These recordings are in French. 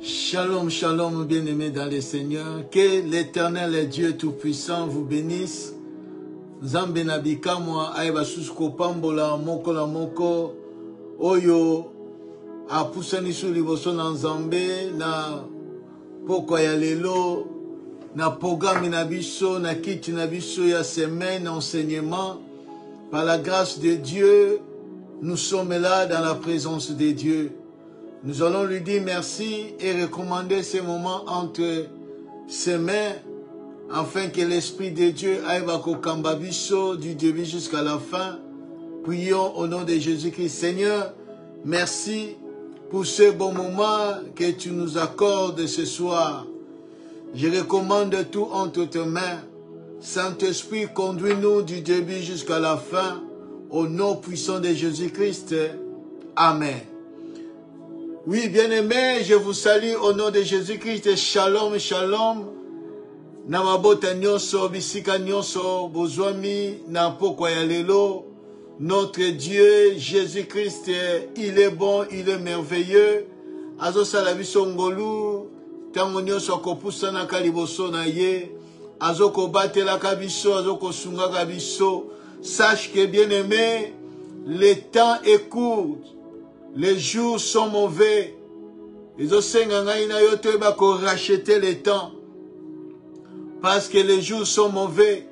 Shalom, shalom, bien-aimés dans le Seigneur. Que l'Éternel et Dieu Tout-Puissant vous bénisse. Nzambe na bikamwa ayeba susko pambola moko la moko oyo apusani su liboso na Nzambe na poko ya lelo na programme na biso na kiti na biso ya semaine enseignement. Par la grâce de Dieu, nous sommes là dans la présence de Dieu. Nous allons lui dire merci et recommander ces moments entre ses mains afin que l'Esprit de Dieu aille au Kambabiso du début jusqu'à la fin. Prions au nom de Jésus-Christ. Seigneur, merci pour ce bon moment que tu nous accordes ce soir. Je recommande tout entre tes mains. Saint-Esprit, conduis-nous du début jusqu'à la fin. Au nom puissant de Jésus-Christ. Amen. Oui, bien-aimés, je vous salue au nom de Jésus-Christ. Shalom, shalom. Namabota nyonso, bisika nyonso, bozwami, na pokwa ya lelo. Notre Dieu, Jésus-Christ, il est bon, il est merveilleux. Azo salabiso ngolu, tango nyonso kopusa na kaliboso na ye. Azo kobatela kabiso, azo kosunga kabiso. Sache que, bien-aimé, le temps est court. Les jours sont mauvais. Ils ont racheter le temps. Parce que les jours sont mauvais.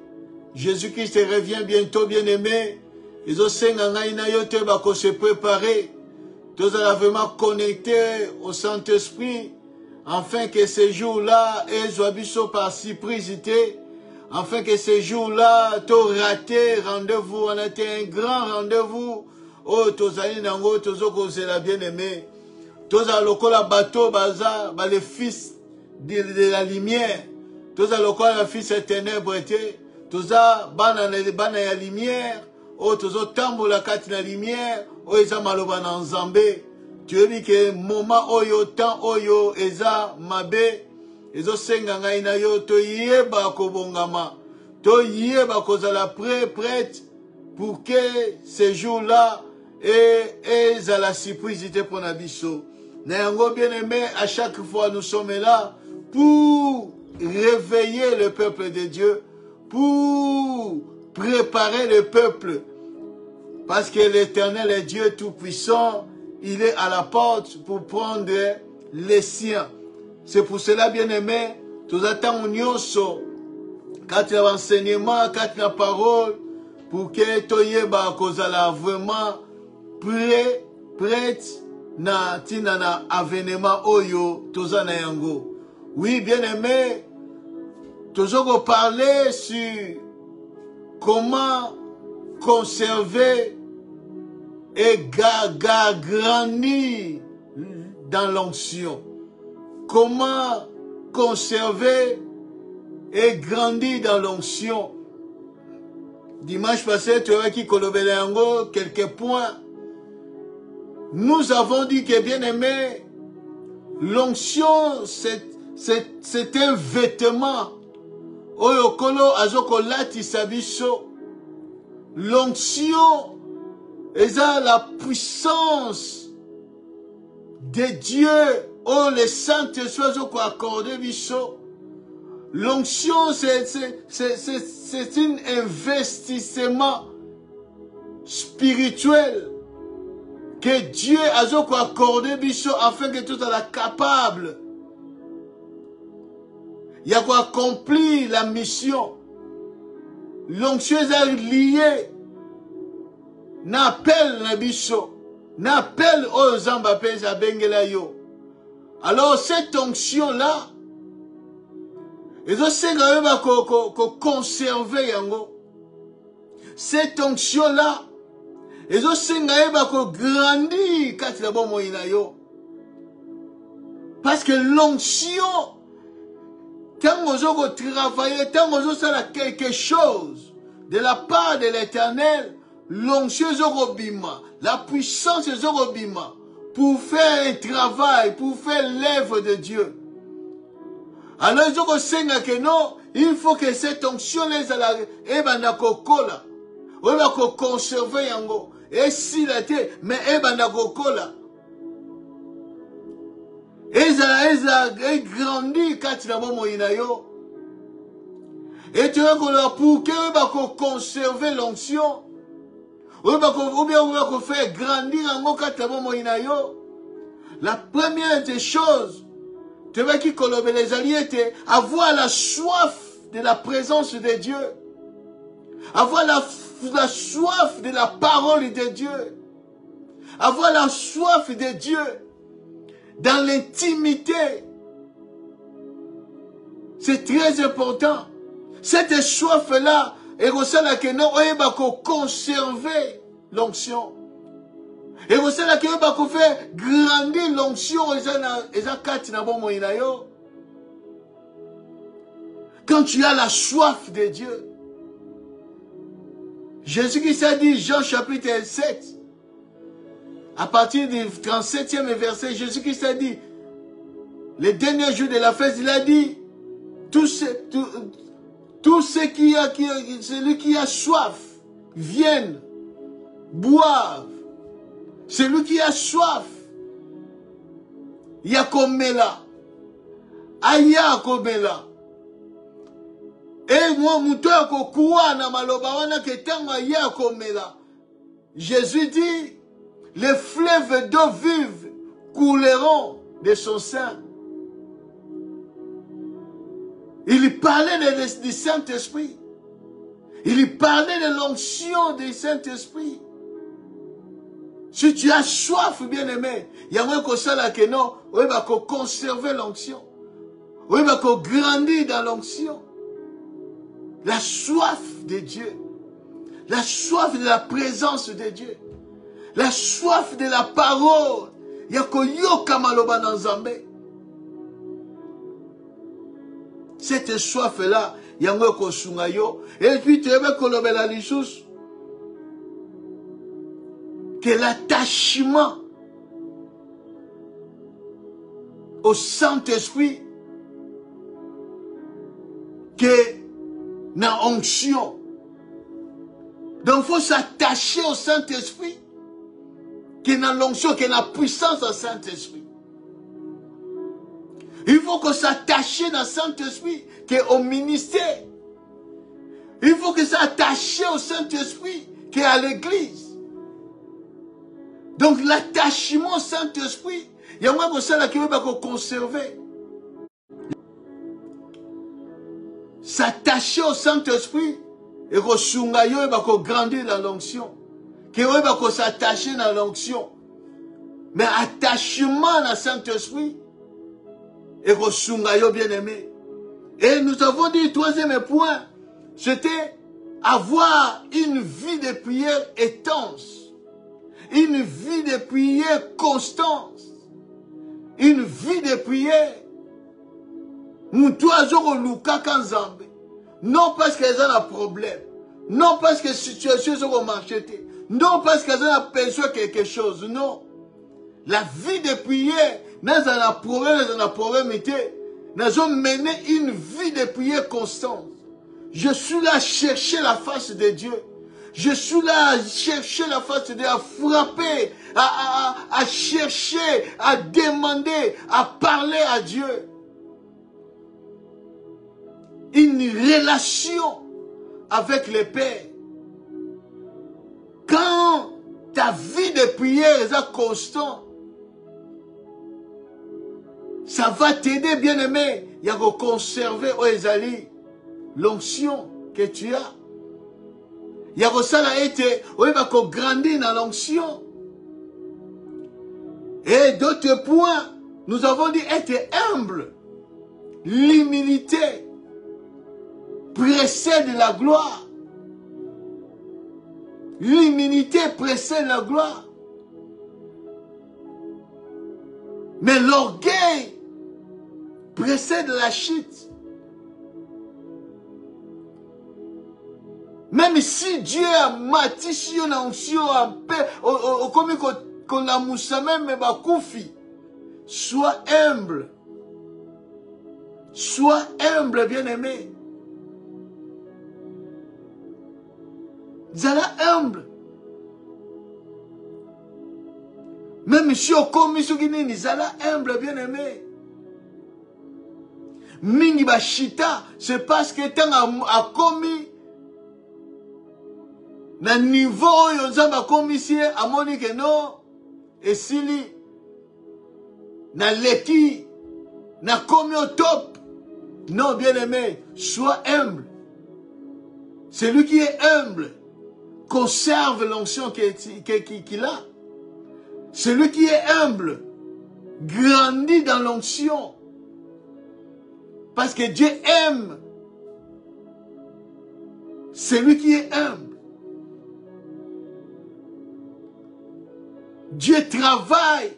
Jésus-Christ revient bientôt, bien-aimé. Ils ont se préparer. Tous allons vraiment connecter au Saint-Esprit. Afin que ces jours-là, ils soient par surprisité. Afin que ces jours-là, tu raté rendez-vous. On a été un grand rendez-vous. Oh, tozali nango tozo kozela bien-aimé. Toza lokola bateau baza, ba les fils de la lumière. Toza lokola la fils des ténèbres te. Toza bana ya lumière. Oh, tozo tambola kati na lumière. Oh, eza maloba na Nzambe. Tu dis que moment oyo temps oyo eza mabe. Ezo senga ngai na yo to yeba kobongama. To yeba kozala prête pour que ces jours-là et à la surprise pour Nabiso. Néango bien-aimé, à chaque fois nous sommes là pour réveiller le peuple de Dieu, pour préparer le peuple. Parce que l'Éternel est Dieu Tout-Puissant, il est à la porte pour prendre les siens. C'est pour cela, bien-aimé, nous attendons nyonso, quand il y a l'enseignement, quand il y a la parole, pour que Toyeba kozala vraiment prête na tina na avènement oyo tozana yango. Oui, bien-aimé, toujours parler sur comment conserver et grandir dans l'onction. Comment conserver et grandir dans l'onction. Dimanche passé, tu as qui kolobele yango quelques points. Nous avons dit que, bien aimé, l'onction, c'est un vêtement. Oyokolo azoko lati sabiso. L'onction est la puissance de Dieu. Oh, les saintes choses qu'on accordé biso. L'onction, c'est un investissement spirituel que Dieu a accordé biso afin que tout soit capable. Il y a quoi accomplir la mission. L'onction est liée. N'appelle la biso. N'appelle aux Zambapés à Bengelayo. Alors cette onction-là, ils ont conserver yango. Cette onction-là, ils ont grandir quand il a bon moyen yo. Parce que l'onction, quand on a travaillé, quand on a quelque chose de la part de l'Éternel, l'onction est robima, la puissance est robima pour faire un travail, pour faire l'œuvre de Dieu. Alors, il faut que cette onction les kokola. On va conserver yango. Et si la té, mais kokola. Et grandi kati na bomoi na yo. Et tu veux pour que conserver l'onction. Ou bien faire grandir en kati na bomoi na yo. La première des choses, tu veux qui kolobé les alliés, avoir la soif de la présence de Dieu. Avoir la soif de la parole de Dieu. Avoir la soif de Dieu dans l'intimité. C'est très important. Cette soif-là, et que nous conserver l'onction. Et vous savez que vous faire grandir l'onction quand tu as la soif de Dieu. Jésus-Christ a dit, Jean chapitre 7, à partir du 37e verset, Jésus-Christ a dit, les derniers jours de la fête, il a dit, celui qui a soif, vienne, boive. Celui qui a soif, yakomela, aya komela. Et moi, muto yakokuwa na maloba wana ketanga yakomela. Jésus dit, les fleuves d'eau vive couleront de son sein. Il parlait du Saint-Esprit. Il parlait de l'onction du Saint-Esprit. Si tu as soif, bien-aimé, il y a moins que ça là que non, il va conserver l'onction. Il va grandir dans l'onction. La soif de Dieu. La soif de la présence de Dieu. La soif de la parole. Il y a que yoka maloba dans Zambé. Cette soif-là, il y a moins que sungayo. Et puis tu vas kolobe la lissous. Que l'attachement au Saint-Esprit, que la onction. Donc il faut s'attacher au Saint-Esprit, que dans l'onction, que la puissance du Saint-Esprit. Il faut que s'attacher dans le Saint-Esprit, que au ministère. Il faut que s'attacher au Saint-Esprit, que à l'Église. Donc l'attachement au Saint-Esprit, il y a moins que ça qui veut conserver. S'attacher au Saint-Esprit et que grandir dans l'onction. Que s'attacher dans l'onction. Mais attachement au Saint-Esprit et que bien aimé. Et nous avons dit, troisième point, c'était avoir une vie de prière intense. Une vie de prière constante. Une vie de prière. Non parce qu'elles ont un problème. Non parce que la situation est marchée. Non parce qu'elles ont besoin de quelque chose. Non. La vie de prière, nous avons un problème. Nous avons mené une vie de prière constante. Je suis là à chercher la face de Dieu. Je suis là à chercher la face de Dieu, à frapper, à chercher, à demander, à parler à Dieu. Une relation avec le Père. Quand ta vie de prière est constante, ça va t'aider, bien-aimé, à conserver l'onction que tu as. Il y a ça là été, il va grandir dans l'onction. Et d'autres points, nous avons dit être humble. L'humilité précède la gloire. L'humilité précède la gloire. Mais l'orgueil précède la chute. Même si Dieu a matissé une onction en paix, comme qu'on a moussa même bakoufi, sois humble. Sois humble, bien-aimé. Zala humble. Même si on commet ce qui n'est, zala humble, bien-aimé. mingi bashita, c'est parce que tant a commis na niveau yo nzambe akomisi amoni ke non esili na leki na komi au top. Non, bien aimé, sois humble. Celui qui est humble conserve l'onction qu'il a. Celui qui est humble grandit dans l'onction. Parce que Dieu aime celui qui est humble. Dieu travaille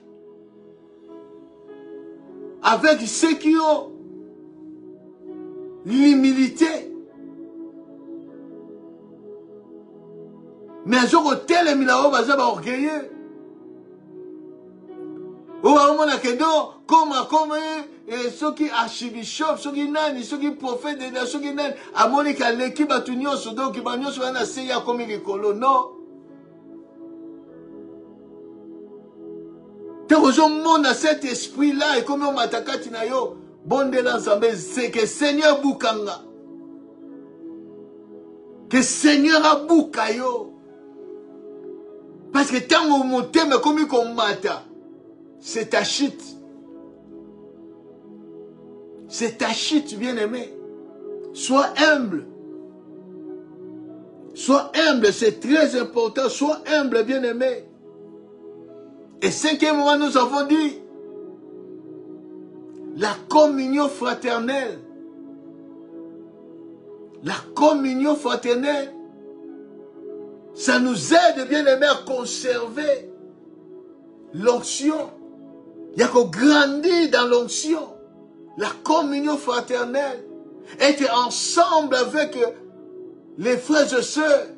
avec ceux qui ont l'humilité. Mais un jour, tel est milao, baza ba orgueilleux. Ou à un moment, comme ceux qui archibishop, ceux qui nani, ceux qui prophètent, ceux qui nani, à Monica, l'équipe a tout nion, so donc, il y a un seya comme il est colo. Non. Tant que monde a cet esprit-là, et comme on m'attaque, bon de l'ensemble, c'est que Seigneur Boukanga. Que Seigneur a Boukayo. Parce que tant que mon thème comme il combatta, c'est ta chute. C'est ta chute, bien-aimé. Sois humble. Sois humble, c'est très important. Sois humble, bien-aimé. Et cinquièmement, nous avons dit, la communion fraternelle. La communion fraternelle, ça nous aide, bien-aimés, à conserver l'onction. Il y a qu'on grandit dans l'onction. La communion fraternelle. Être ensemble avec les frères et sœurs.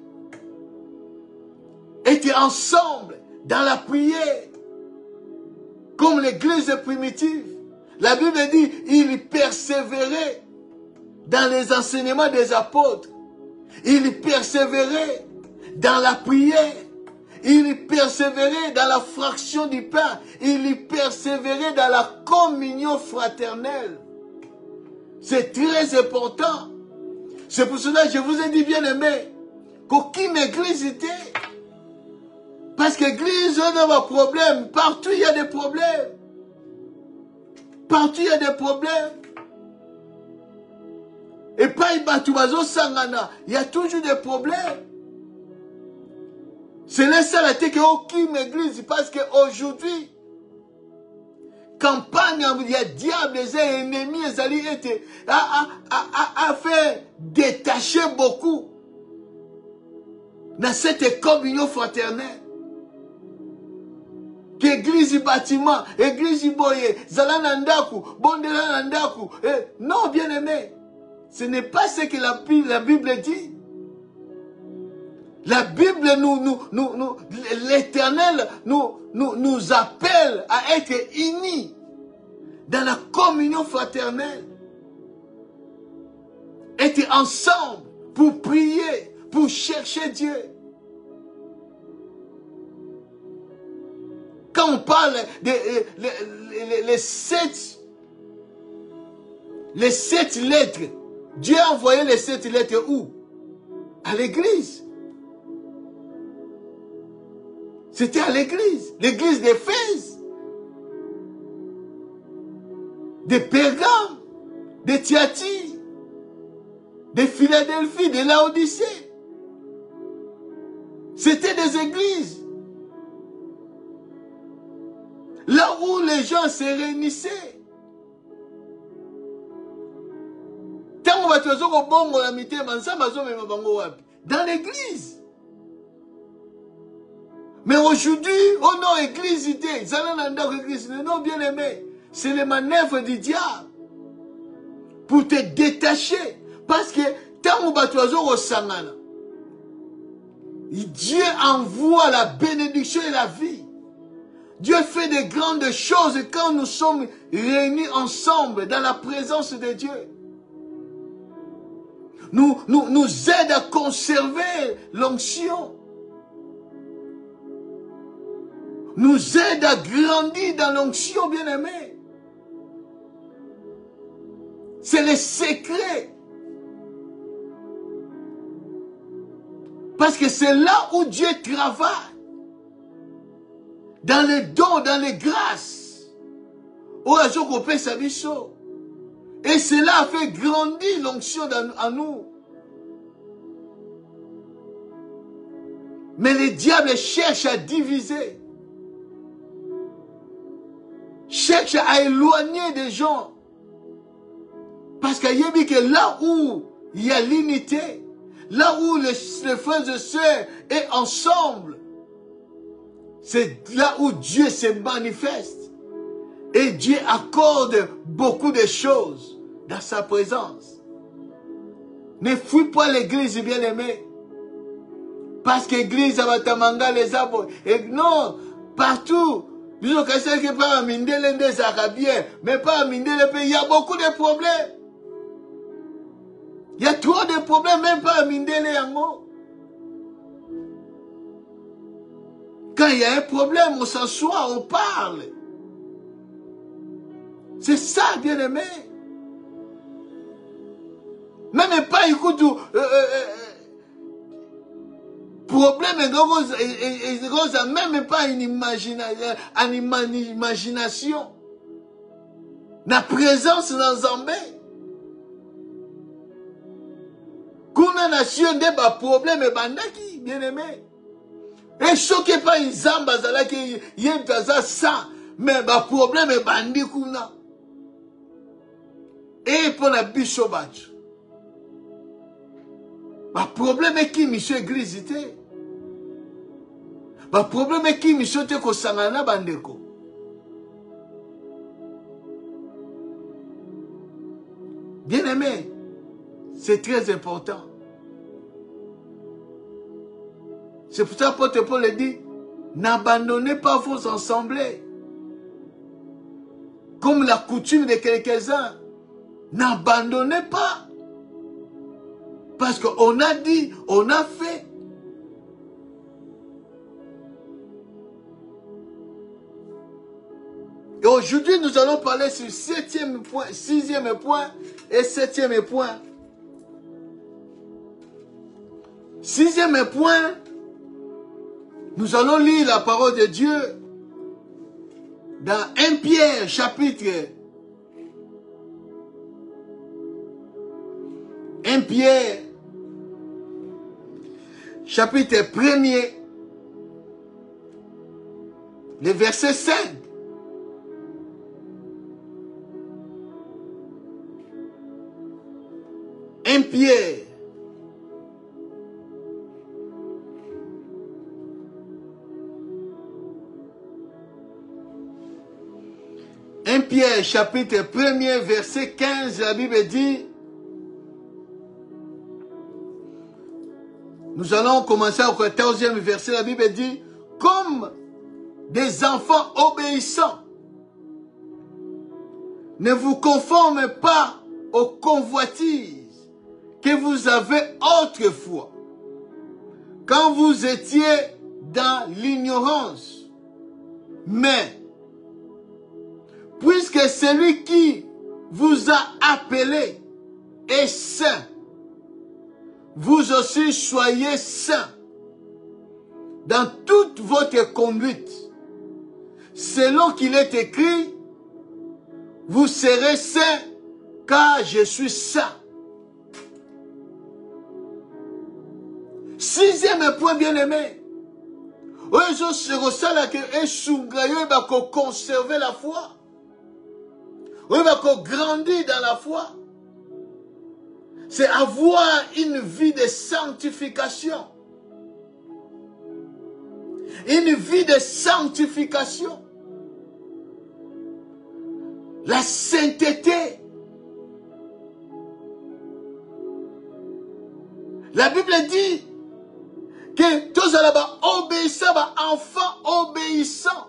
Être ensemble dans la prière. Comme l'église primitive. La Bible dit, il persévérait dans les enseignements des apôtres. Il persévérait dans la prière. Il persévérait dans la fraction du pain. Il persévérait dans la communion fraternelle. C'est très important. C'est pour cela que je vous ai dit, bien aimé, qu'aucune église était. Parce que l'église, on a un problème. Partout, il y a des problèmes. Partout, il y a des problèmes. Et pas il y a toujours des problèmes. C'est là ça la tête qu'aucune église, parce qu'aujourd'hui, campagne, il y a diable, les ennemis, a fait détacher beaucoup dans cette communion fraternelle. Qu'église bâtiment, église boye, zalanandaku, bondelanandaku. Non, bien aimé, ce n'est pas ce que la Bible dit. La Bible l'Éternel nous appelle à être unis dans la communion fraternelle. Être ensemble pour prier, pour chercher Dieu. Quand on parle les sept lettres, Dieu a envoyé les 7 lettres où? À l'église. C'était à l'église d'Éphèse, de Pergame, de Thyatire, de Philadelphie, de Laodicée. C'était des églises. Là où les gens se réunissaient. Dans l'église. Mais aujourd'hui, on a église idée. Non, bien aimé. C'est les manœuvres du diable. Pour te détacher. Parce que tant que Dieu envoie la bénédiction et la vie. Dieu fait de grandes choses quand nous sommes réunis ensemble dans la présence de Dieu. Nous aide à conserver l'onction. Nous aide à grandir dans l'onction, bien-aimé. C'est le secret. Parce que c'est là où Dieu travaille. Dans les dons, dans les grâces. Et cela a fait grandir l'onction en nous. Mais le diable cherche à diviser. Cherche à éloigner des gens. Parce qu'il y a dit que là où il y a l'unité, là où les frères et sœurs sont ensemble, c'est là où Dieu se manifeste. Et Dieu accorde beaucoup de choses dans sa présence. Ne fuis pas l'église, bien-aimé. Parce que l'église va t'amanga les arbres. Et non, partout. Disons que c'est que pas à Mindele des Arabiens, mais pas à Mindele, il y a beaucoup de problèmes. Il y a trop de problèmes, même pas à Mindele Yango. Quand il y a un problème, on s'assoit, on parle. C'est ça, bien-aimé. Même pas, écoute, problème et même pas une imagination. La présence dans Zambé. Kuna nation de ba problème et bandaki, bien-aimé. Et choqué pas une zamba zala qui yentaza ça, mais ba problème et bandi kuna. Et pour la bichobach. Ba problème est qui monsieur église était. Ba problème est qui monsieur te ko sangana bandeko. Bien-aimé, c'est très important. C'est pour ça que l'apôtre Paul dit, n'abandonnez pas vos assemblées. Comme la coutume de quelques-uns, n'abandonnez pas. Parce qu'on a dit, on a fait. Et aujourd'hui, nous allons parler sur 7e point, 6e point et 7e point. 6e point, nous allons lire la parole de Dieu dans 1 Pierre chapitre 1 Pierre chapitre 1er, le verset 5. 1 Pierre. Pierre chapitre 1er verset 15, la Bible dit, nous allons commencer au 14e verset, la Bible dit, comme des enfants obéissants, ne vous conformez pas aux convoitises que vous avez autrefois, quand vous étiez dans l'ignorance. Mais, puisque celui qui vous a appelé est saint, vous aussi soyez saints dans toute votre conduite. Selon qu'il est écrit, vous serez saints car je suis saint. 6e point, bien-aimé. Conserver la foi. Oui, mais qu'on grandit dans la foi. C'est avoir une vie de sanctification. Une vie de sanctification. La sainteté. La Bible dit que tous là-bas obéissants, enfants obéissants.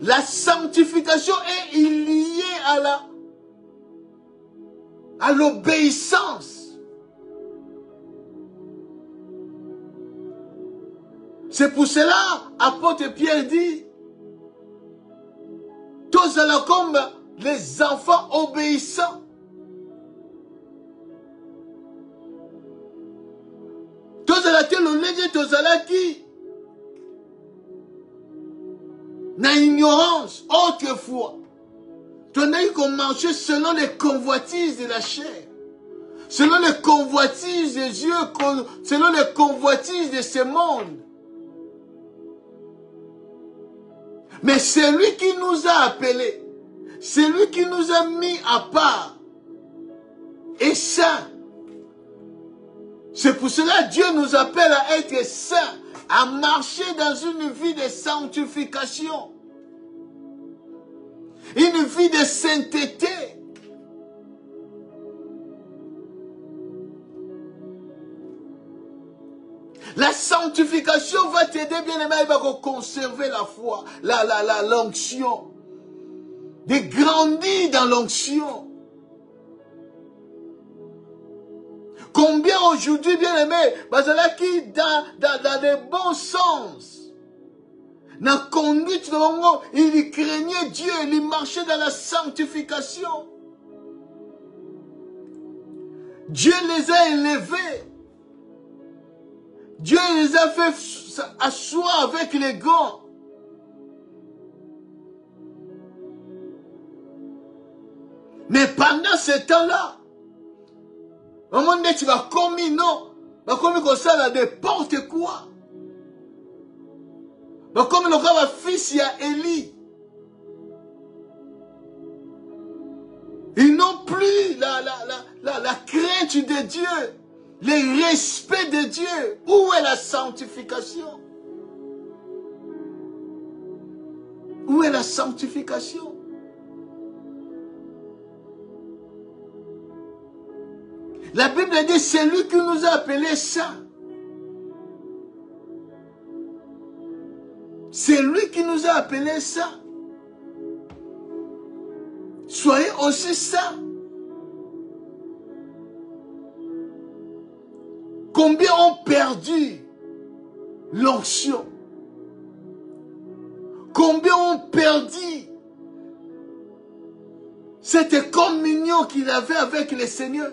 La sanctification est liée à l'obéissance. C'est pour cela, apôtre Pierre dit, tozala comme les enfants obéissants. Tozala te lolenge tozala ki na ignorance autrefois. Tu n'as eu qu'on marcher selon les convoitises de la chair, selon les convoitises des yeux, selon les convoitises de ce monde. Mais c'est lui qui nous a appelés, c'est lui qui nous a mis à part et saints. C'est pour cela que Dieu nous appelle à être saints, à marcher dans une vie de sanctification, une vie de sainteté. La sanctification va t'aider, bien-aimé, il va conserver la foi, l'onction, de grandir dans l'onction. Combien aujourd'hui, bien-aimé, qui dans les bons sens, dans la conduite de l'homme, il craignait Dieu, il marchait dans la sanctification. Dieu les a élevés. Dieu les a fait asseoir avec les grands. Mais pendant ce temps-là, au moment où tu vas commis, non, va commis comme ça, là, n'importe quoi. Va commis le cas, fils, il y a Élie. Ils n'ont plus la crainte de Dieu, le respect de Dieu. Où est la sanctification? Où est la sanctification? La Bible dit, c'est lui qui nous a appelés saints. C'est lui qui nous a appelés saints. Soyez aussi saints. Combien ont perdu l'onction? Combien ont perdu cette communion qu'il avait avec le Seigneur?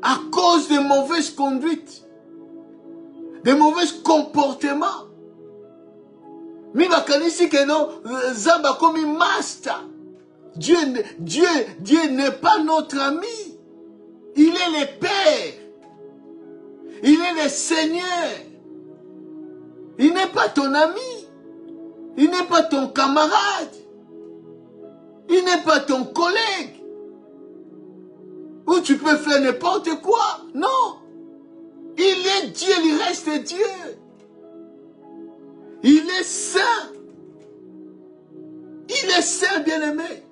À cause de mauvaises conduites, de mauvais comportements. Mais ici que non, Zamba comme master. Dieu n'est pas notre ami. Il est le Père. Il est le Seigneur. Il n'est pas ton ami. Il n'est pas ton camarade. Il n'est pas ton collègue. Où tu peux faire n'importe quoi. Non. Il est Dieu, il reste Dieu. Il est saint. Il est saint, bien-aimé.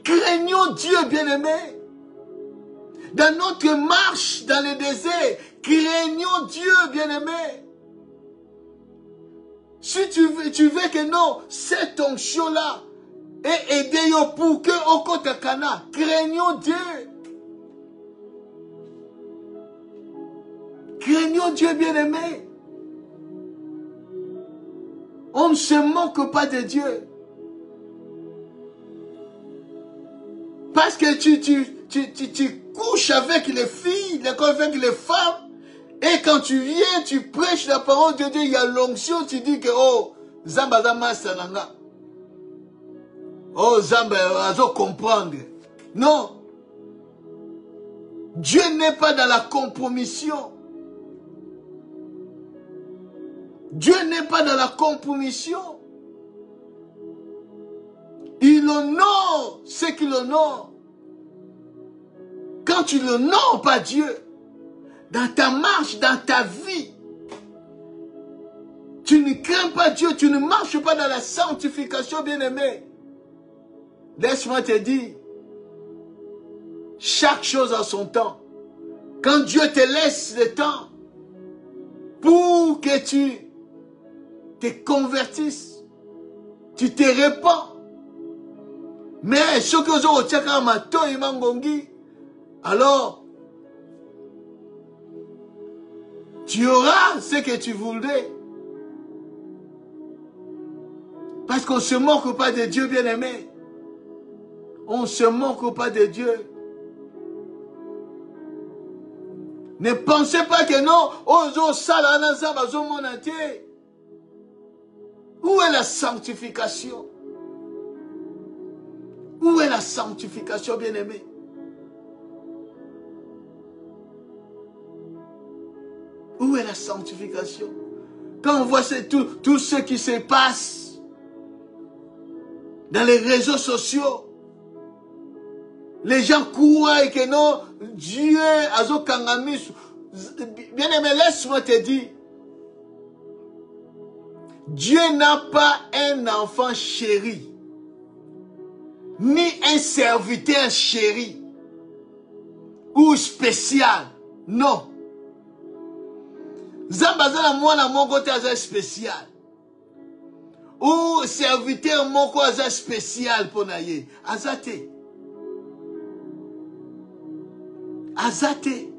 Craignons Dieu, bien-aimé. Dans notre marche dans le désert, craignons Dieu, bien-aimé. Si tu veux que non, cette onction-là, et aider pour que au côté Cana, craignons Dieu. Craignons Dieu, bien-aimé. On ne se moque pas de Dieu. Parce que tu couches avec les filles, avec les femmes, et quand tu viens, tu prêches la parole de Dieu, il y a l'onction, tu dis que, oh, Zamba Zama Sananga. Oh, Zamba, on comprendre. Non. Dieu n'est pas dans la compromission. Dieu n'est pas dans la compromission. Il honore ce qu'il honore. Quand tu n'honores pas Dieu, dans ta marche, dans ta vie, tu ne crains pas Dieu, tu ne marches pas dans la sanctification, bien-aimé. Laisse-moi te dire, chaque chose a son temps. Quand Dieu te laisse le temps pour que tu te convertisses, tu te répands. Mais ce que alors, tu auras ce que tu voulais. Parce qu'on ne se moque pas de Dieu, bien-aimé. On ne se moque pas de Dieu. Ne pensez pas que non, où est la sanctification? Où est la sanctification, bien-aimé? Où est la sanctification? Quand on voit tout ce qui se passe dans les réseaux sociaux, les gens croient que non, Dieu a zo kangami. Bien-aimé, laisse-moi te dire, Dieu n'a pas un enfant chéri, ni un serviteur chéri ou spécial. Non. Zambazana mwana moko te aza spécial. Ou serviteur moko aza spécial pona ye. Azate. Azate.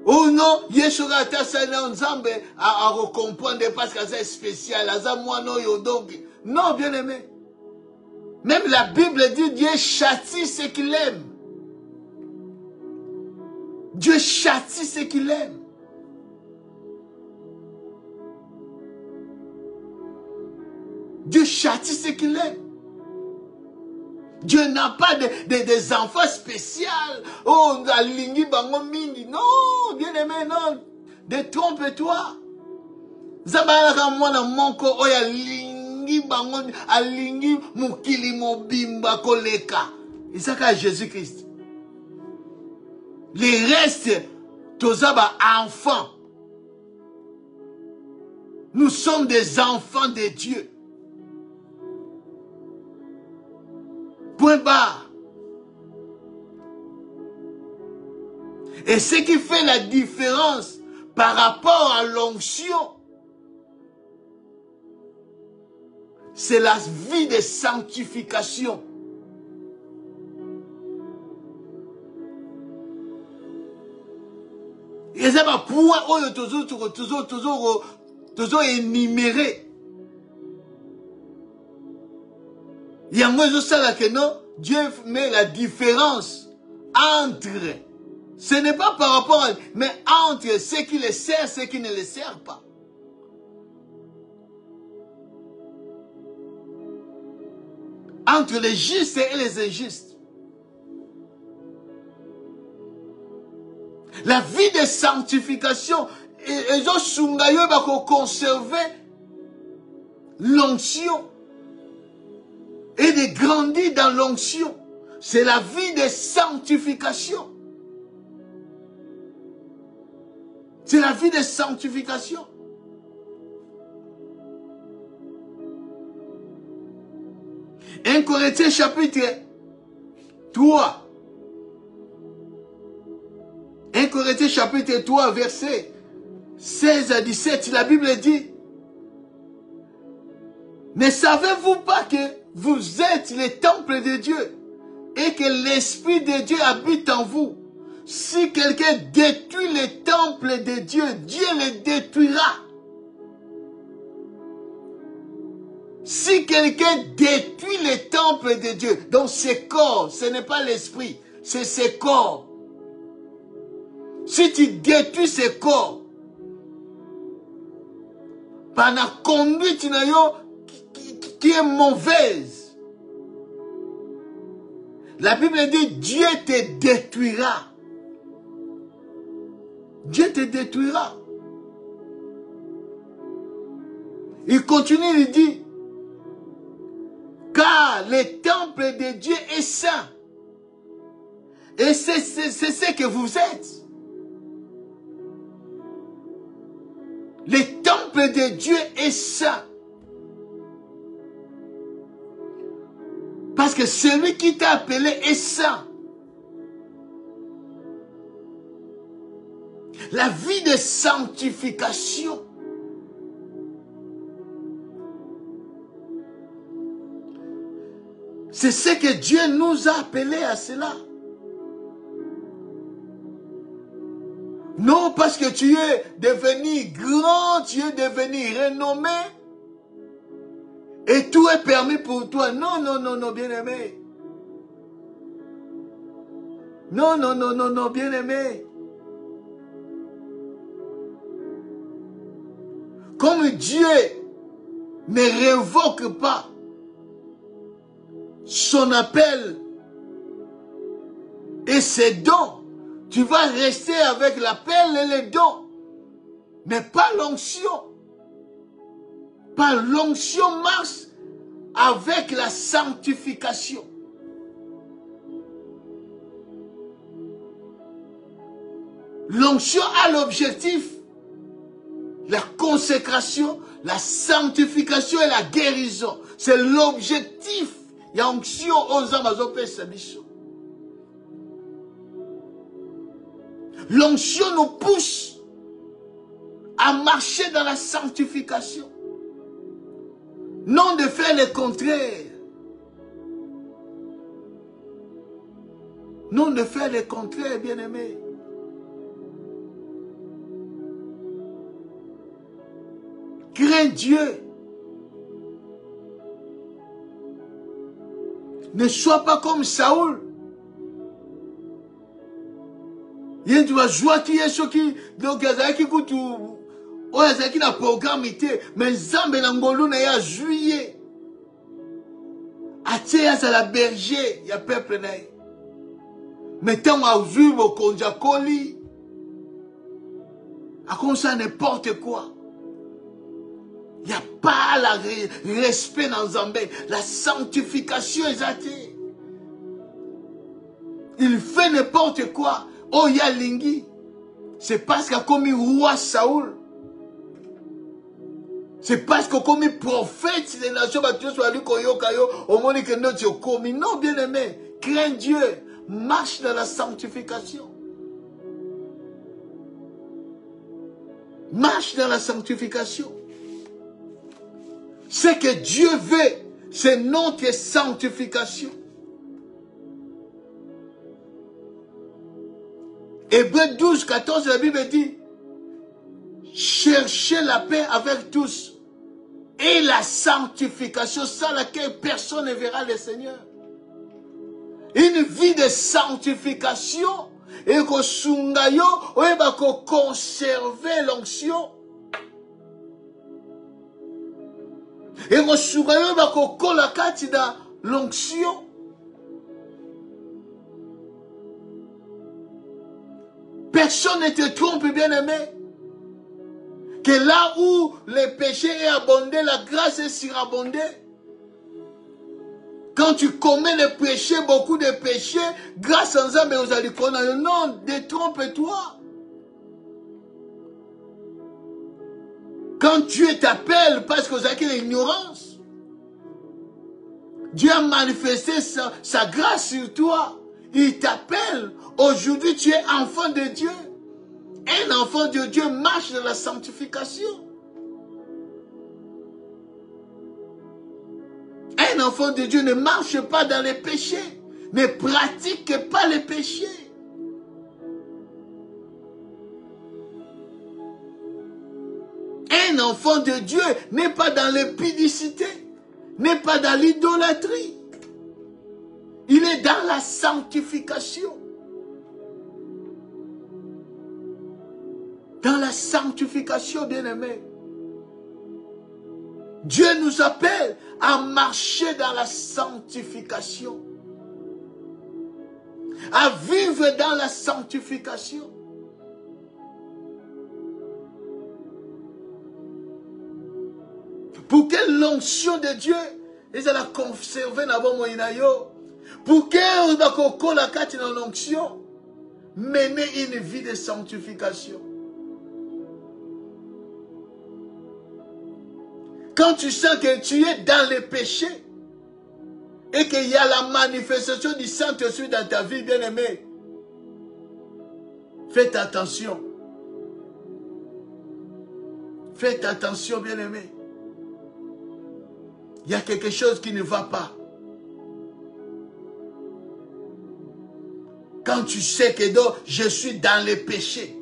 Oh non, Yeshua ata sana nzambe a recomprendre parce que c'est spécial. Aza mwana yo donc. Non, bien aimé. Même la Bible dit Dieu châtie ce qu'il aime. Dieu châtie ce qu'il aime. Dieu châtie ce qu'il aime. Dieu n'a pas des enfants spéciaux. Oh, alingi bango mingi. Non, bien aimé, non. Détrompe-toi. Zabalaka mwana monko oya alingi bango alingi mukili mobimba koleka. Isaka Jésus-Christ. Les restes, tozaba enfants. Nous sommes des enfants de Dieu. Point barre. Et ce qui fait la différence par rapport à l'onction, c'est la vie de sanctification. Et ça va pouvoir toujours énumérer. Il y a moins de ça que non, Dieu met la différence entre, ce n'est pas par rapport à, mais entre ceux qui les servent et ceux qui ne les servent pas. Entre les justes et les injustes. La vie de sanctification, ils ont conservé l'onction et de grandir dans l'onction. C'est la vie de sanctification. C'est la vie de sanctification. Un Corinthiens chapitre 3. 1 Corinthiens chapitre 3, verset 16 à 17, la Bible dit, ne savez-vous pas que vous êtes le temple de Dieu et que l'Esprit de Dieu habite en vous? Si quelqu'un détruit le temple de Dieu, Dieu le détruira. Si quelqu'un détruit le temple de Dieu, donc ses corps, ce n'est pas l'esprit, c'est ses corps. Si tu détruis ces corps par la conduite qui est mauvaise, la Bible dit Dieu te détruira. Dieu te détruira. Il continue, il dit, car le temple de Dieu est saint. Et c'est ce que vous êtes. Le temple de Dieu est saint. Parce que celui qui t'a appelé est saint. La vie de sanctification. C'est ce que Dieu nous a appelés à cela. Non parce que tu es devenu grand, tu es devenu renommé. Et tout est permis pour toi. Non, non, non, non, bien-aimé. Non, non, non, non, non, bien-aimé. Comme Dieu ne révoque pas son appel et ses dons, tu vas rester avec l'appel et les dons, mais pas l'onction. Pas l'onction marche avec la sanctification. L'onction a l'objectif, la consécration, la sanctification et la guérison. C'est l'objectif. Il y a onction aux hommes à mission. L'onction nous pousse à marcher dans la sanctification. Non de faire le contraire. Non de faire le contraire, bien-aimé. Crains Dieu. Ne sois pas comme Saoul. Il y a joie qui est choqué. Donc, il y a qui coûte. Oh, il y a qui n'a programme. Mais Zambé Nangolo n'a juillet. Atia à la berger. Il y a peuple. Mais tant qu'on a vu mon konjakoli. À comme ça, n'importe quoi. Il n'y a pas le respect dans Zambé. La sanctification est athée. Il fait n'importe quoi. Oh, il y a Lingi. C'est parce qu'il a commis roi Saoul. C'est parce qu'il a commis prophète des nations. Non, bien aimé. Crains Dieu. Marche dans la sanctification. Marche dans la sanctification. Ce que Dieu veut, c'est notre sanctification. Hébreux 12, 14, la Bible dit, cherchez la paix avec tous et la sanctification sans laquelle personne ne verra le Seigneur. Une vie de sanctification et qu'on sungayo, qu'on conserve l'onction. Et qu'on sungayo, qu'on colocate dans l'onction. Personne ne te trompe, bien-aimé. Que là où le péché est abondé, la grâce est surabondée. Quand tu commets le péché, beaucoup de péchés, grâce à ça, mais vous allez connaître. Non, détrompe-toi. Quand Dieu t'appelle, parce que vous avez l'ignorance, Dieu a manifesté sa grâce sur toi. Il t'appelle. Aujourd'hui, tu es enfant de Dieu. Un enfant de Dieu marche dans la sanctification. Un enfant de Dieu ne marche pas dans les péchés. Ne pratique pas les péchés. Un enfant de Dieu n'est pas dans l'épidicité. N'est pas dans l'idolâtrie. Il est dans la sanctification. Dans la sanctification, bien-aimé. Dieu nous appelle à marcher dans la sanctification. À vivre dans la sanctification. Pour que l'onction de Dieu, ils allaient la conserver dans mon inayo. Pour que on la carte dans l'onction, mener une vie de sanctification. Quand tu sens que tu es dans le péché et qu'il y a la manifestation du Saint-Esprit dans ta vie, bien-aimé, faites attention. Faites attention, bien-aimé. Il y a quelque chose qui ne va pas. Quand tu sais que je suis dans le péché,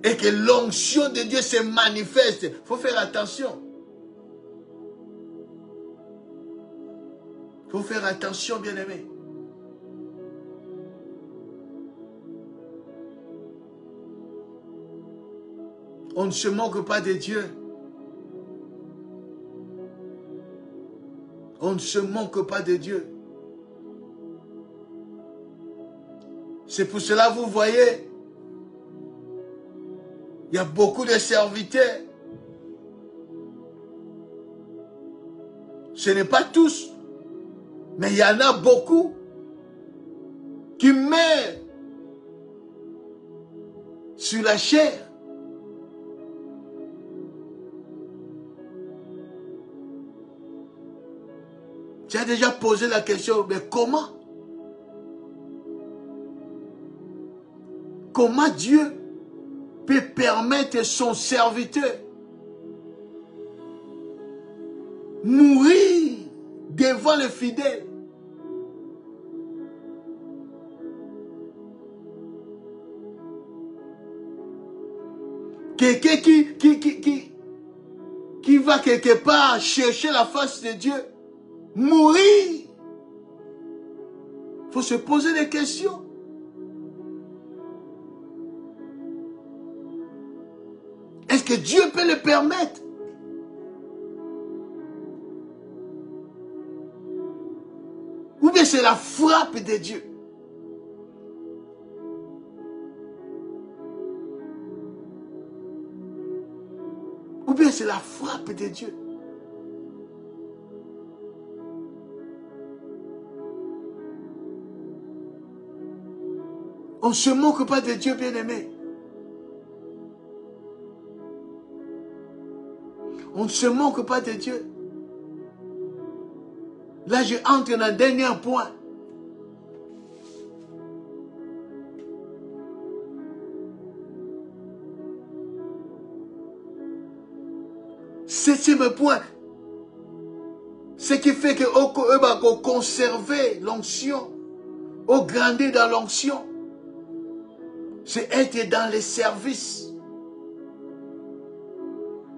et que l'onction de Dieu se manifeste. Il faut faire attention. Il faut faire attention, bien-aimés. On ne se moque pas de Dieu. On ne se moque pas de Dieu. C'est pour cela, vous voyez, il y a beaucoup de serviteurs. Ce n'est pas tous, mais il y en a beaucoup qui meurent sur la chair. Tu as déjà posé la question, mais comment? Comment Dieu peut permettre son serviteur mourir devant le fidèle? Quelqu'un qui va quelque part chercher la face de Dieu, mourir. Il faut se poser des questions. Est-ce que Dieu peut le permettre? Ou bien c'est la frappe de Dieu? Ou bien c'est la frappe de Dieu? On ne se moque pas de Dieu, bien-aimé. On ne se moque pas de Dieu. Là, je entre dans le dernier point. Septième point. Ce qui fait qu'on va conserver l'onction, au grandir dans l'onction, c'est être dans les services.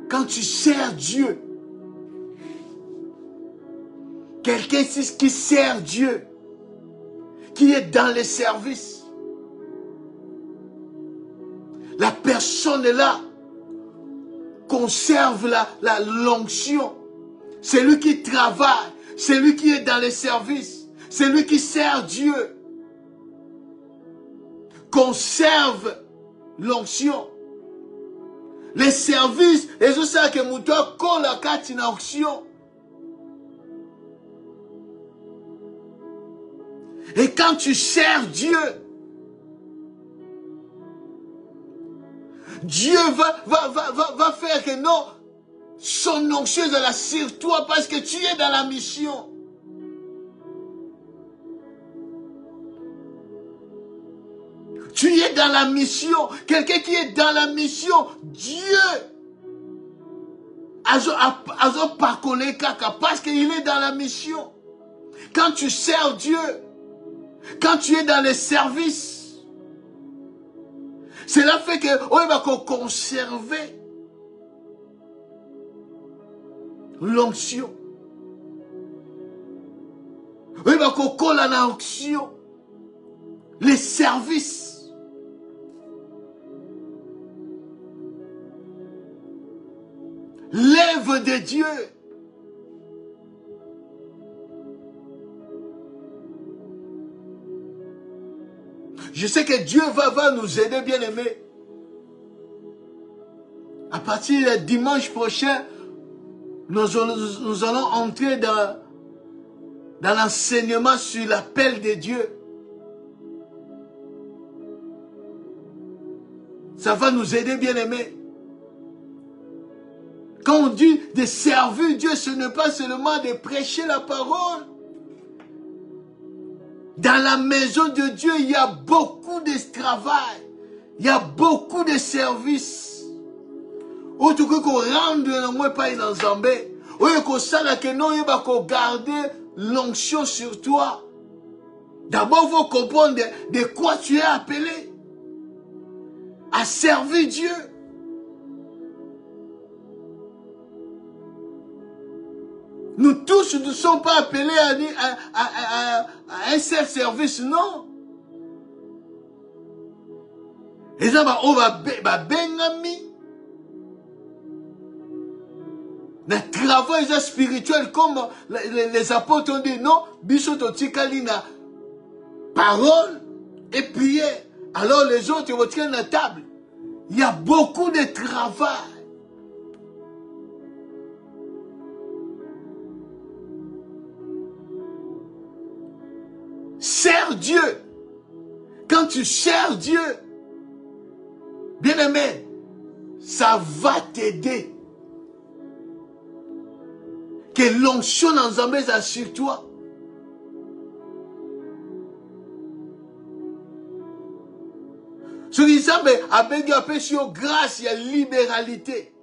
Quand tu sers Dieu, quelqu'un qui sert Dieu, qui est dans les services, la personne là conserve l'onction. C'est lui qui travaille, c'est lui qui est dans les services, c'est lui qui sert Dieu. Conserve l'onction. Les services, et c'est ça que Moutoua colle à quatre in onction. Et quand tu sers Dieu, Dieu va faire que non, son onction est là sur toi parce que tu es dans la mission. Tu es dans la mission. Quelqu'un qui est dans la mission, Dieu a parcolé caca parce qu'il est dans la mission. Quand tu sers Dieu, quand tu es dans les services, cela fait qu'on va conserver l'onction. On va coller l'onction, les services. L'œuvre de Dieu. Je sais que Dieu va nous aider, bien-aimés. À partir du dimanche prochain, nous allons entrer dans l'enseignement sur l'appel de Dieu. Ça va nous aider, bien-aimés. Quand on dit de servir Dieu, ce n'est pas seulement de prêcher la parole. Dans la maison de Dieu, il y a beaucoup de travail. Il y a beaucoup de services. Autre que qu'on rende dans moi pas dans Zambé. Ou qu'on sait que non, il va garder l'onction sur toi. D'abord, il faut comprendre de quoi tu es appelé. À à servir Dieu. Nous tous ne sommes pas appelés à un seul service, non. Et ça va bengami. Le travail spirituel, comme les apôtres ont dit, non, bisoto tikalina, parole et prière. Alors les autres vont tirer la table. Il y a beaucoup de travail. Sers Dieu. Quand tu sers Dieu, bien aimé, ça va t'aider. Que l'onction d'Nzambé soit sur toi. Ce qui semble avec grâce, il y a libéralité.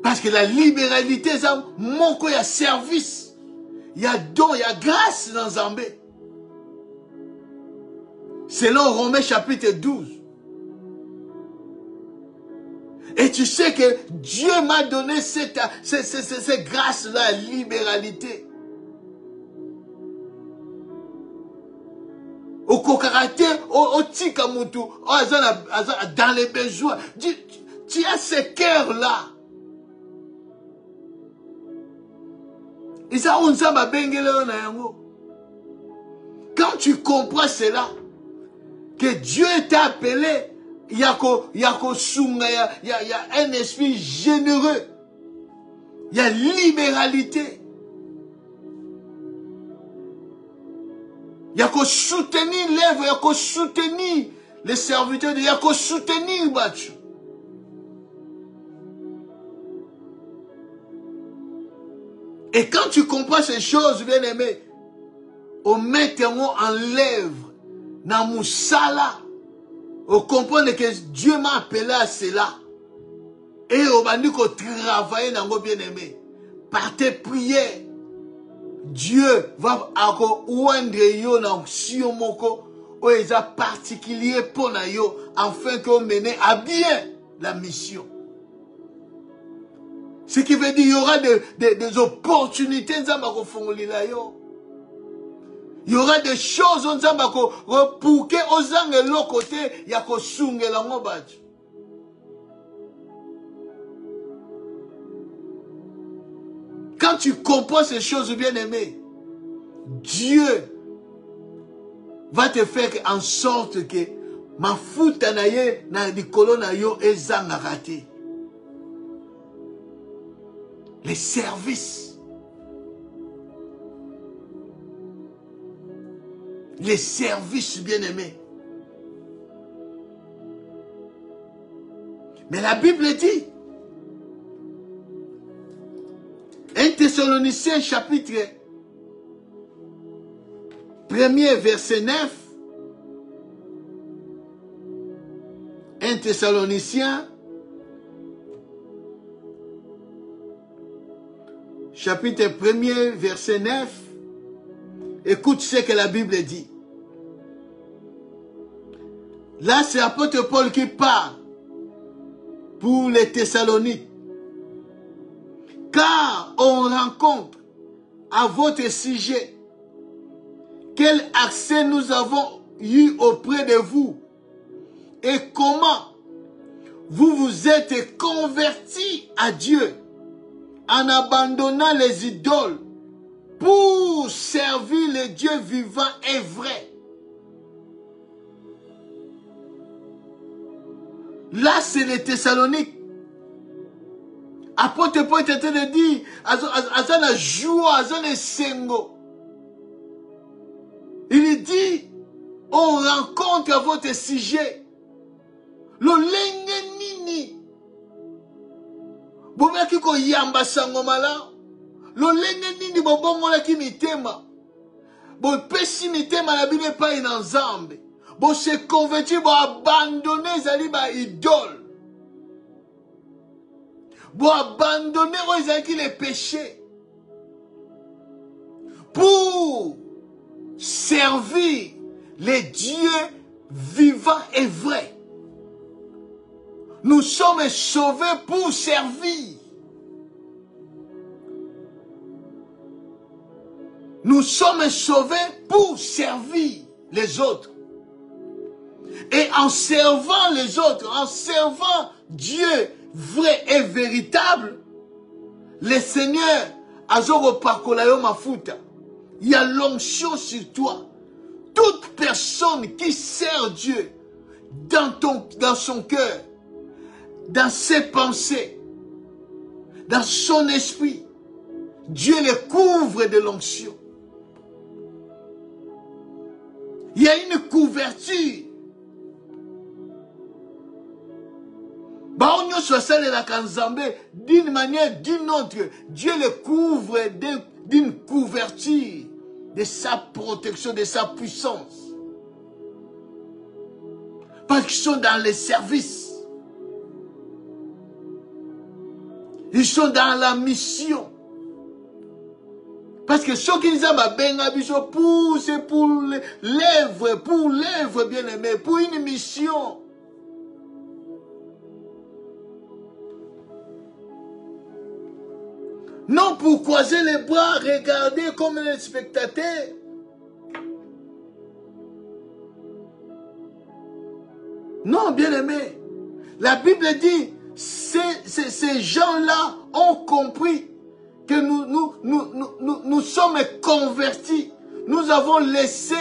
Parce que la libéralité, ça manque, il y a service. Il y a don, il y a grâce dans Zambé. Selon Romains chapitre 12. Et tu sais que Dieu m'a donné cette grâce-là, la libéralité. Au caractère, au tikamutu, dans les besoins. Tu as ce cœur-là. Quand tu comprends cela, que Dieu t'a appelé, il y a un esprit généreux. Il y a libéralité. Il y a qu'à soutenir l'œuvre, il y a qu'à soutenir les serviteurs, il y a qu'à soutenir Batchou. Et quand tu comprends ces choses, bien aimé, on met en l'œuvre, dans Moussala, on comprend que Dieu m'a appelé à cela. Et on va dire qu'on travaille dans bien aimé. Par tes prières, Dieu va oindre yo dans si moko ou est particulier pour na yo afin qu'on mène à bien la mission. Ce qui veut dire qu'il y aura des opportunités il y aura des choses pour que aux l'autre côté il y a que sunge la mobadj. Quand tu comprends ces choses bien aimées, Dieu va te faire en sorte que ma fouta na ye na likolo na yo ezanga raté. Les services. Les services bien-aimés. Mais la Bible dit, 1 Thessaloniciens chapitre 1er verset 9, 1 Thessaloniciens chapitre 1er verset 9, écoute ce que la Bible dit. Là, c'est l'apôtre Paul qui parle pour les Thessaloniques. Car on rencontre à votre sujet quel accès nous avons eu auprès de vous et comment vous vous êtes convertis à Dieu en abandonnant les idoles pour servir le Dieu vivant et vrai. Là, c'est les Thessaloniques. Apôtre Paul était en train de dire, Azana joie, Azana sengo. Il dit, on rencontre à votre sujet. Lo lenge nini. Boba kiko yamba sango mala. Lo lenge nini bobongo la ki mitema. Bo pesi mitema la Bible pas in ensemble. Bo se convertir, bo abandonner zali ba idole. Bo abandonner zali les péchés. Pour servir les dieux vivant et vrai. Nous sommes sauvés pour servir. Nous sommes sauvés pour servir les autres. Et en servant les autres, en servant Dieu vrai et véritable, le Seigneur, Azoro Pakolayo Mafuta, il y a l'onction sur toi. Toute personne qui sert Dieu dans son cœur, dans ses pensées, dans son esprit, Dieu les couvre de l'onction. Il y a une couverture. D'une manière, d'une autre, Dieu les couvre d'une couverture, de sa protection, de sa puissance. Parce qu'ils sont dans les services. Ils sont dans la mission. Parce que ceux qui disent c'est pour l'œuvre bien-aimé, pour une mission. Non pour croiser les bras, regarder comme un spectateur. Non, bien-aimé. La Bible dit, ces gens-là ont compris que nous sommes convertis. Nous avons laissé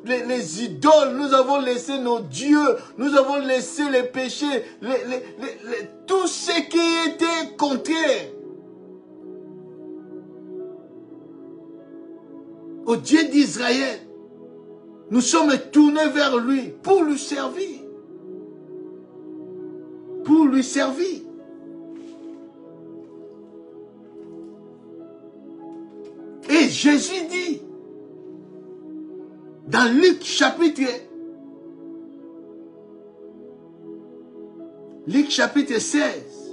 les idoles, nous avons laissé nos dieux, nous avons laissé les péchés, tout ce qui était contraire au Dieu d'Israël. Nous sommes tournés vers lui pour lui servir. Pour lui servir. Et Jésus dit, dans Luc chapitre 16,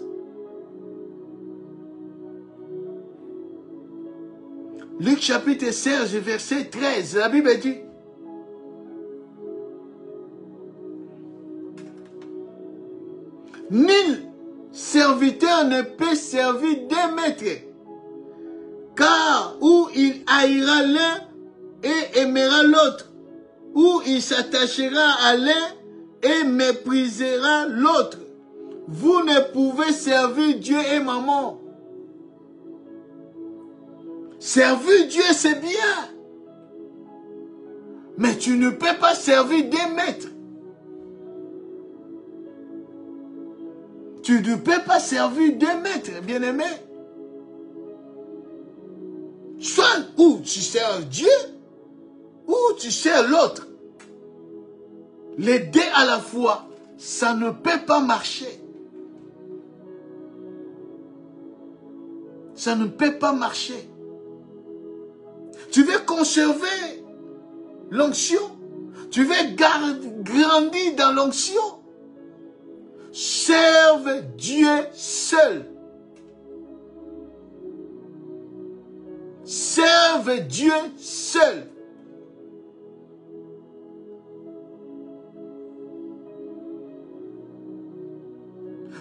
Luc chapitre 16, verset 13, la Bible dit, nul serviteur ne peut servir deux maîtres, car où il haïra l'un et aimera l'autre, ou il s'attachera à l'un et méprisera l'autre. Vous ne pouvez servir Dieu et maman. Servir Dieu, c'est bien. Mais tu ne peux pas servir des maîtres. Tu ne peux pas servir des maîtres, bien-aimé. Soit ou tu sers Dieu, ou tu sers l'autre. Les deux à la fois, ça ne peut pas marcher. Ça ne peut pas marcher. Tu veux conserver l'onction, tu veux grandir dans l'onction, serve Dieu seul. Serve Dieu seul.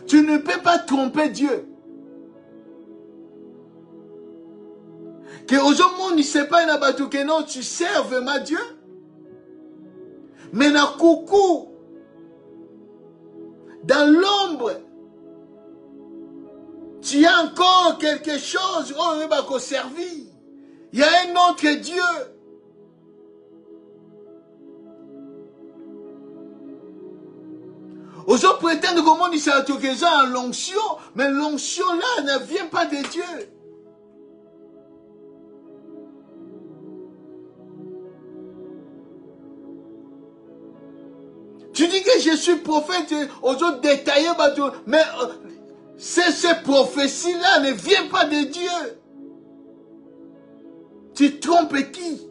Tu ne peux pas tromper Dieu. Que aujourd'hui, il ne sait pas que non, tu serves ma Dieu. Mais na coucou, dans l'ombre, tu as encore quelque chose, on va te servir. Il y a un autre Dieu. Aujourd'hui, prétendre que le monde est en l'onction, mais l'onction là ne vient pas de Dieu. Tu dis que je suis prophète, aujourd'hui détaillé, mais ces prophéties-là ne viennent pas de Dieu. Tu trompes qui?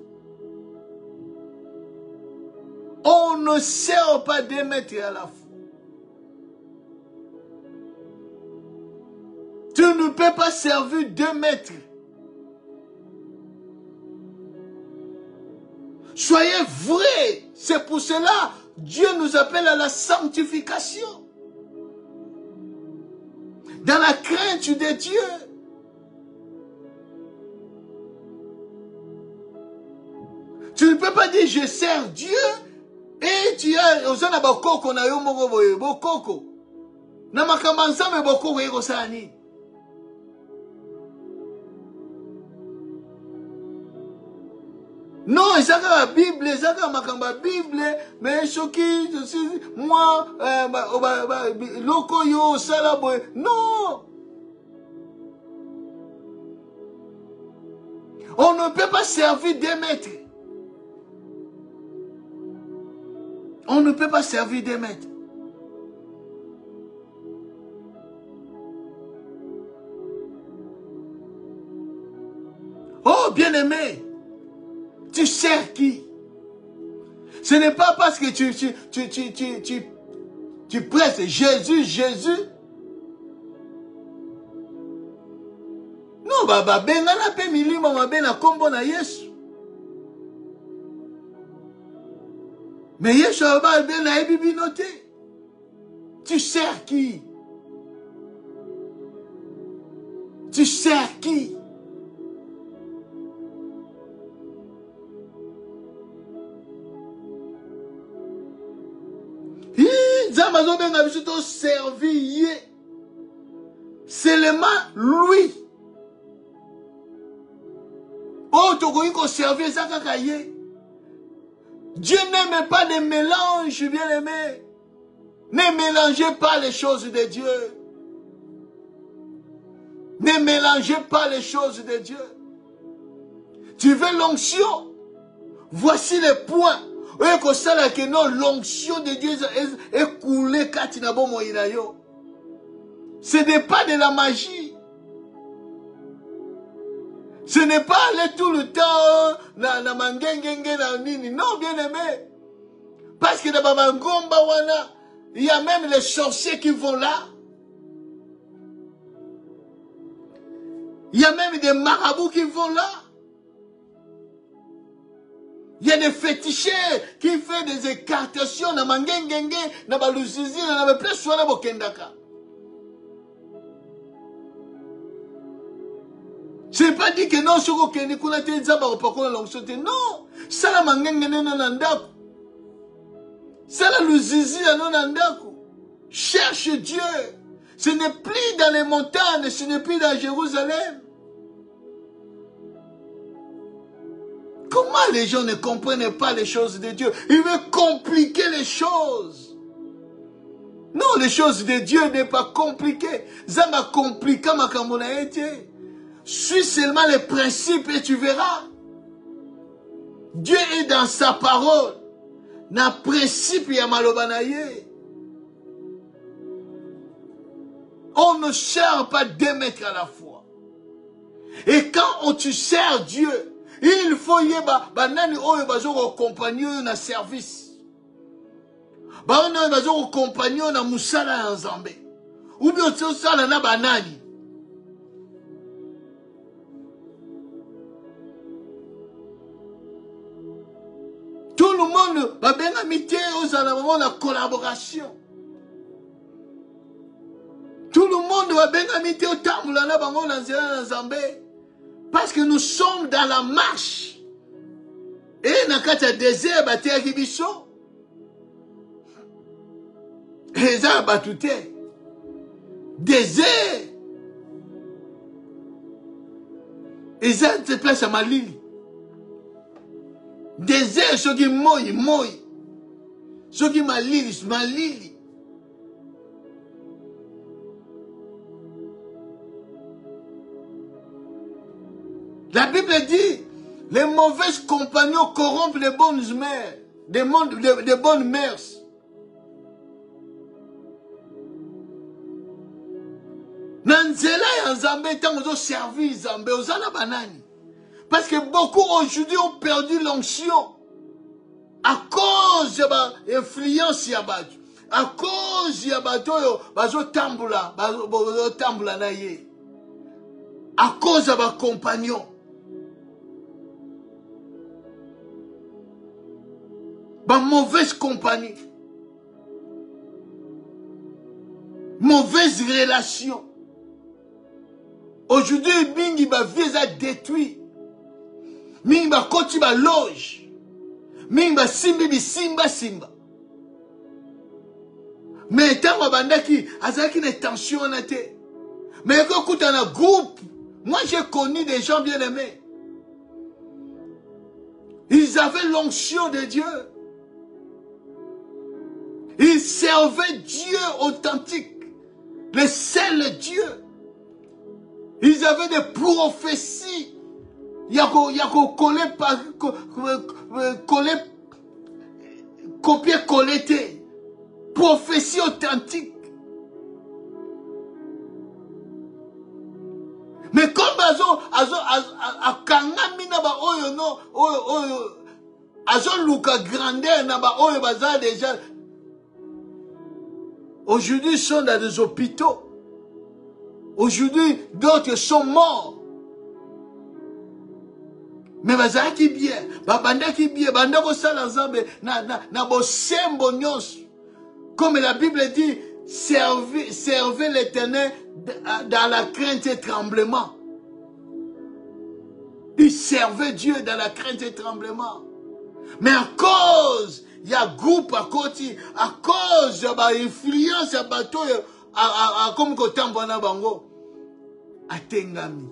On ne sert pas deux maîtres à la fois. Tu ne peux pas servir deux maîtres. Soyez vrais. C'est pour cela Dieu nous appelle à la sanctification. Dans la crainte de Dieu. Tu ne peux pas dire je sers Dieu et tu as osana bakoko na yo moko boye bokoko. Na makambo nzambe bokoko yeko sani. Non, ça la Bible, ça la Bible, mais choqué, moi, loko yo, ça la boy. Non! On ne peut pas servir des maîtres. On ne peut pas servir des maîtres. Oh, bien-aimé! Tu sers qui? Ce n'est pas parce que tu prêches Jésus, Jésus. Non, baba, bengana pe milima mabena kombo na Yesu. Mais Yesu ba bena ebibi noté. Tu sers qui? Tu sers qui? Seulement lui. Oh, tu as servir ça kakaye. Dieu n'aime pas des mélanges, bien-aimés. Ne mélangez pas les choses de Dieu. Ne mélangez pas les choses de Dieu. Tu veux l'onction? Voici les points. L'onction de Dieu est coulée katinabo moïnayo. Ce n'est pas de la magie. Ce n'est pas aller tout le temps na mangengenge na nini. Non, bien aimé. Parce que dans Mangomba wana, il y a même les sorciers qui vont là. Il y a même des marabouts qui vont là. Il y a des féticheurs qui font des écartations na mangengenge na baluzizi na plus soina bokendaka. Je n'ai pas dit que non, ce que nous avons dit, non, ça la mangenge nanandako. Ça la luzizi nanandako. Cherche Dieu. Ce n'est plus dans les montagnes, ce n'est plus dans Jérusalem. Comment les gens ne comprennent pas les choses de Dieu? Ils veulent compliquer les choses. Non, les choses de Dieu n'est pas compliquées. Ça m'a compliqué ma été. Suis seulement les principes et tu verras. Dieu est dans sa parole. Na principe ya malobanaye. On ne sert pas deux maîtres à la fois. Et quand tu sers Dieu, il faut y banani oyo bazo compagnon na service. Banani bazo compagnon na musala ya Nzambe. Ou bien tu sala na banani. Tout le monde va bien amitié aux alentours la collaboration. Tout le monde va bien amitié au tamboulana bango na Nzambe. Parce que nous sommes dans la marche. Et dans le désert, il y a des bichons. Et ça, il y a désert. Et ça, c'est place à Malili. Désert, ce qui est moi. Ce qui est Malili. La Bible dit, les mauvais compagnons corrompent les bonnes mères, des bonnes mères. Nanzela ya Nzambe tango servi Nzambe ozana banani. Parce que beaucoup aujourd'hui ont perdu l'onction à cause de l'influence yabatu, à cause yabatu bazo tambula na ye, à cause de ma compagnon. Ba mauvaise compagnie. Mauvaise relation. Aujourd'hui, mingi ba vie a détruit. Mingi ba koti ba loge. Mingi ba simbi bi simba simba. Mais tant que bandaki, azaki ne tension na te. Mais écoute, dans un groupe, moi j'ai connu des gens bien aimés. Ils avaient l'onction de Dieu. Ils servaient Dieu authentique. Le seul Dieu. Ils avaient des prophéties. Il y a copier-coller. Prophétie authentique. Mais comme aujourd'hui ils sont dans des hôpitaux. Aujourd'hui d'autres sont morts. Mais bazaki bien, babandaki bien, bandako sala nzambe na bosembo nyonso. Comme la Bible dit, servez l'Éternel dans la crainte et tremblement. Ils servaient Dieu dans la crainte et tremblement. Mais à cause, il y a groupe à côté, à cause de l'influence à bateau, comme Kotambana Bango, à Tengami.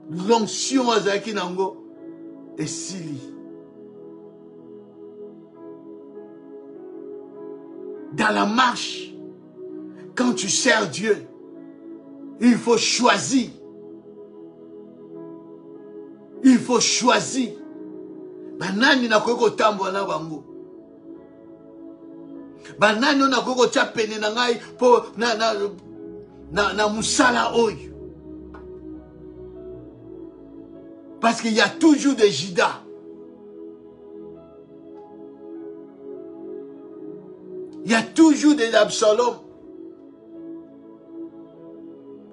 L'onction à Zaki Nango et Sili. Dans la marche, quand tu sers Dieu, il faut choisir. Il faut choisir. Banani na koko tambo na bango. Banani na koko chapene na ngai po na musala oyo. Parce qu'il y a toujours des Judas. Il y a toujours des Absalom.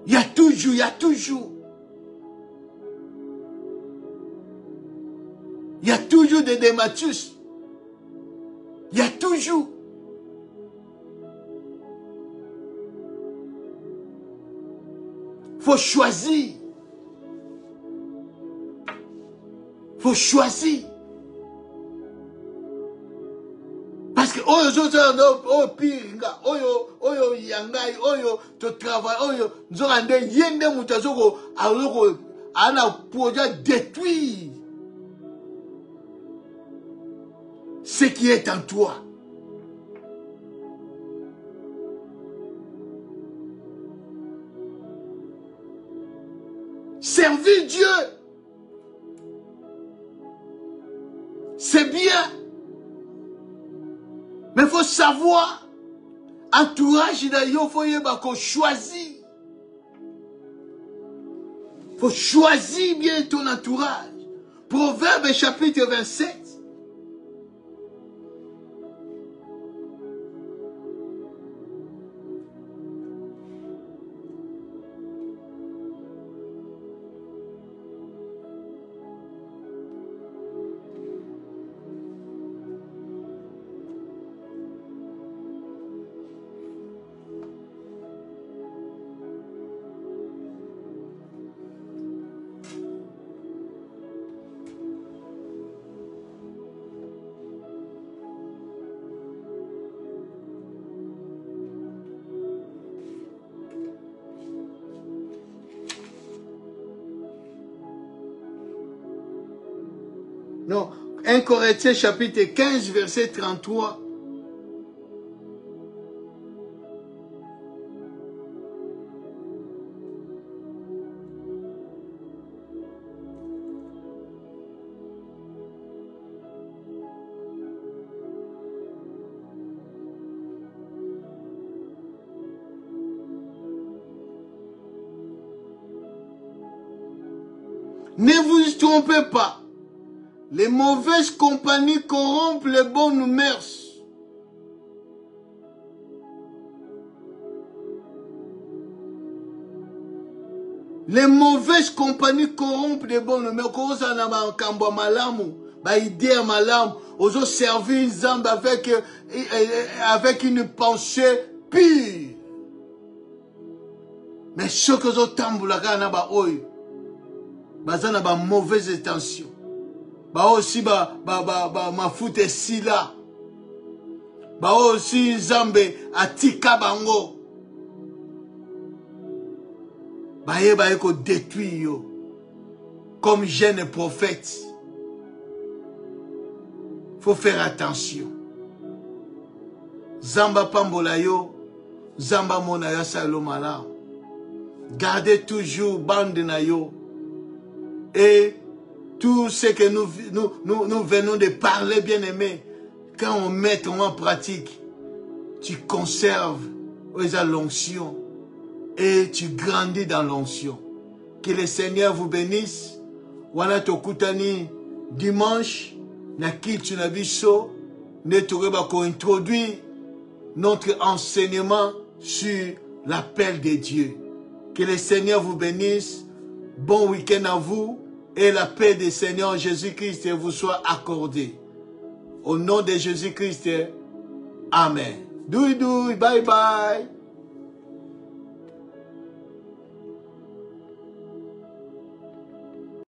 Il y a toujours. Il y a toujours des Dématius. Il y a toujours. Faut choisir. Faut choisir. Parce que oyo pinga, oyo yangai, oyo to travail, oyo nzorande yende mutazoko aloko ana projet détruire ce qui est en toi. Servir Dieu, c'est bien. Mais il faut savoir, entourage, il faut choisir. Il faut choisir bien ton entourage. Proverbe chapitre 27. Non, 1 Corinthiens chapitre 15, verset 33. Ne vous trompez pas. Les mauvaises compagnies corrompent les bonnes mœurs. Les mauvaises compagnies corrompent les bonnes mœurs. ba idée malamu, ozo servir Nzambe avec une pensée pure. Mais ce que ozo tambulaka na ba oyo, baza na ba mauvaise intention. Ba aussi mafuta esila. Ba aussi Nzambe atika bango. Ba eko détruire yo. Comme jeune prophète. Faut faire attention. Zamba pambola yo, Zamba mona ya salo malamu. Gardez toujours bande na yo. Et tout ce que nous venons de parler, bien aimé, quand on met en pratique, tu conserves l'onction et tu grandis dans l'onction. Que le Seigneur vous bénisse. Wana tokutani dimanche na kitu na biso ne toreba ko introduire notre enseignement sur l'appel de Dieu. Que le Seigneur vous bénisse. Bon week-end à vous et la paix du Seigneur Jésus-Christ vous soit accordée. Au nom de Jésus-Christ, Amen. Douy douy, bye bye.